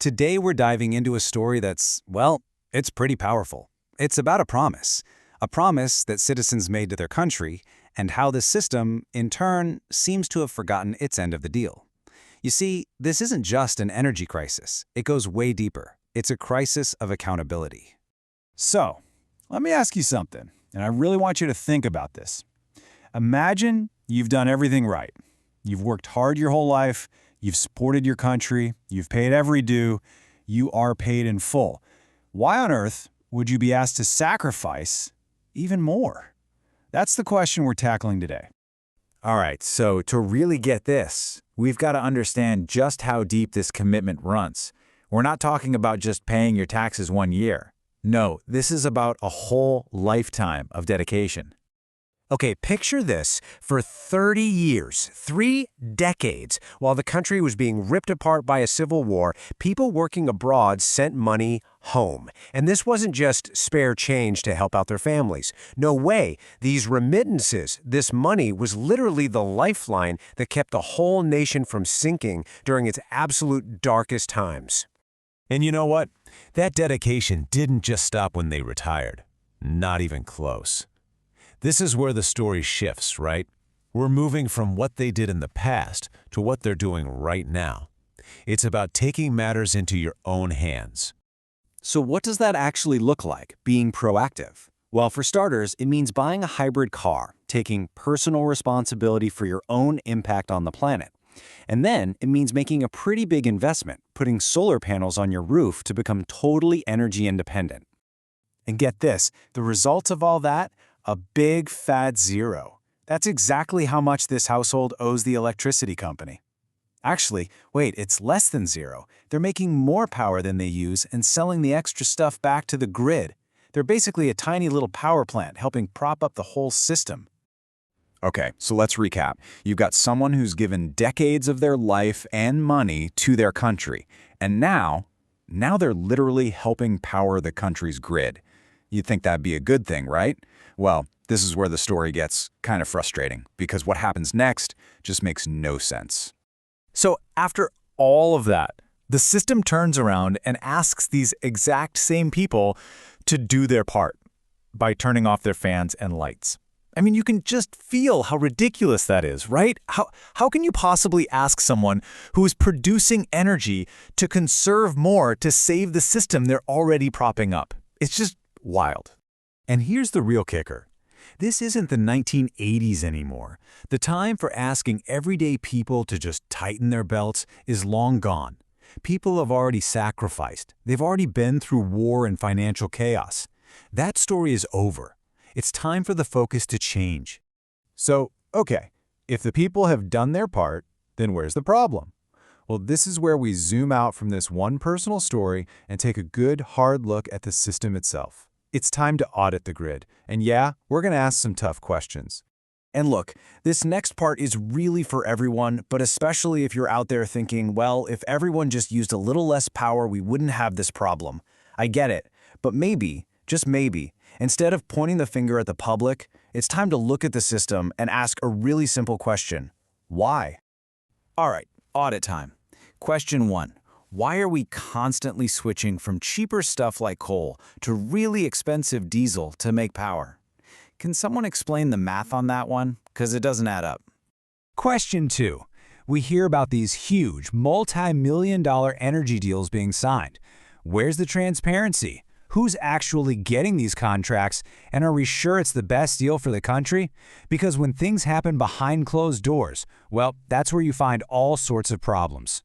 Today we're diving into a story that's, well, it's pretty powerful. It's about a promise that citizens made to their country, and how the system, in turn, seems to have forgotten its end of the deal. You see, this isn't just an energy crisis. It goes way deeper. It's a crisis of accountability. So, let me ask you something, and I really want you to think about this. Imagine you've done everything right. You've worked hard your whole life, you've supported your country, you've paid every due, you are paid in full. Why on earth would you be asked to sacrifice even more? That's the question we're tackling today. All right, so to really get this, we've got to understand just how deep this commitment runs. We're not talking about just paying your taxes 1 year. No, this is about a whole lifetime of dedication. Okay, picture this. For 30 years, 3 decades, while the country was being ripped apart by a civil war, people working abroad sent money home. And this wasn't just spare change to help out their families. No way. These remittances, this money, was literally the lifeline that kept the whole nation from sinking during its absolute darkest times. And you know what? That dedication didn't just stop when they retired. Not even close. This is where the story shifts, right? We're moving from what they did in the past to what they're doing right now. It's about taking matters into your own hands. So what does that actually look like, being proactive? Well, for starters, it means buying a hybrid car, taking personal responsibility for your own impact on the planet. And then it means making a pretty big investment, putting solar panels on your roof to become totally energy independent. And get this, the result of all that? A big fat zero. That's exactly how much this household owes the electricity company. Actually, wait, it's less than zero. They're making more power than they use and selling the extra stuff back to the grid. They're basically a tiny little power plant helping prop up the whole system. Okay, so let's recap. You've got someone who's given decades of their life and money to their country, and now they're literally helping power the country's grid. You'd think that'd be a good thing, right? Well, this is where the story gets kind of frustrating, because what happens next just makes no sense. So after all of that, the system turns around and asks these exact same people to do their part by turning off their fans and lights. I mean, you can just feel how ridiculous that is, right? How can you possibly ask someone who is producing energy to conserve more to save the system they're already propping up? It's just wild. And here's the real kicker. This isn't the 1980s anymore. The time for asking everyday people to just tighten their belts is long gone. People have already sacrificed. They've already been through war and financial chaos. That story is over. It's time for the focus to change. So, okay, if the people have done their part, then where's the problem? Well, this is where we zoom out from this one personal story and take a good, hard look at the system itself. It's time to audit the grid. And yeah, we're going to ask some tough questions. And look, this next part is really for everyone, but especially if you're out there thinking, well, if everyone just used a little less power, we wouldn't have this problem. I get it, but maybe, just maybe, instead of pointing the finger at the public, it's time to look at the system and ask a really simple question. Why? All right, audit time. Question 1. Why are we constantly switching from cheaper stuff like coal to really expensive diesel to make power? Can someone explain the math on that one? Because it doesn't add up. Question 2. We hear about these huge, multi-million-dollar energy deals being signed. Where's the transparency? Who's actually getting these contracts, and are we sure it's the best deal for the country? Because when things happen behind closed doors, well, that's where you find all sorts of problems.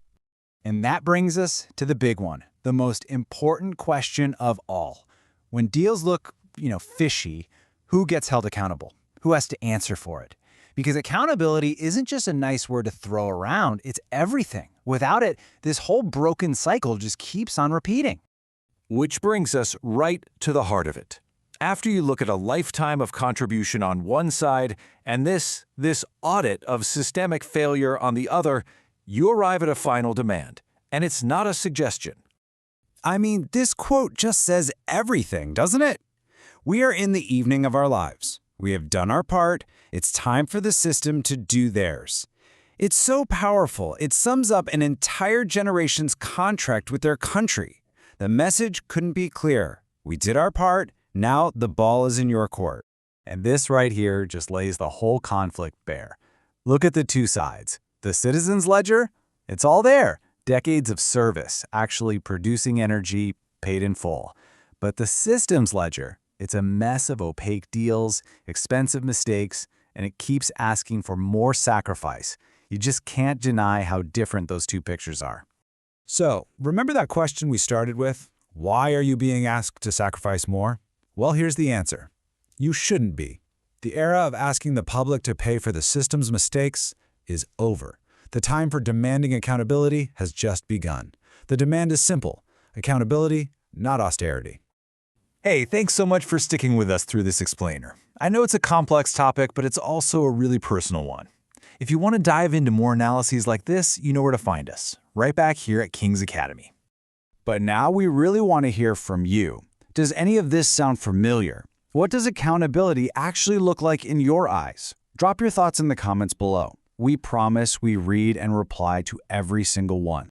And that brings us to the big one, the most important question of all. When deals look, fishy, who gets held accountable? Who has to answer for it? Because accountability isn't just a nice word to throw around, it's everything. Without it, this whole broken cycle just keeps on repeating. Which brings us right to the heart of it. After you look at a lifetime of contribution on one side and this audit of systemic failure on the other, you arrive at a final demand. And it's not a suggestion. I mean, this quote just says everything, doesn't it? We are in the evening of our lives. We have done our part. It's time for the system to do theirs. It's so powerful, it sums up an entire generation's contract with their country. The message couldn't be clearer. We did our part, now the ball is in your court. And this right here just lays the whole conflict bare. Look at the two sides. The citizens' ledger? It's all there. Decades of service, actually producing energy, paid in full. But the systems ledger, it's a mess of opaque deals, expensive mistakes, and it keeps asking for more sacrifice. You just can't deny how different those two pictures are. So, remember that question we started with? Why are you being asked to sacrifice more? Well, here's the answer. You shouldn't be. The era of asking the public to pay for the system's mistakes is over. The time for demanding accountability has just begun. The demand is simple: accountability, not austerity. Hey, thanks so much for sticking with us through this explainer. I know it's a complex topic, but it's also a really personal one. If you want to dive into more analyses like this, you know where to find us, right back here at King's Academy. But now we really want to hear from you. Does any of this sound familiar? What does accountability actually look like in your eyes? Drop your thoughts in the comments below. We promise we read and reply to every single one.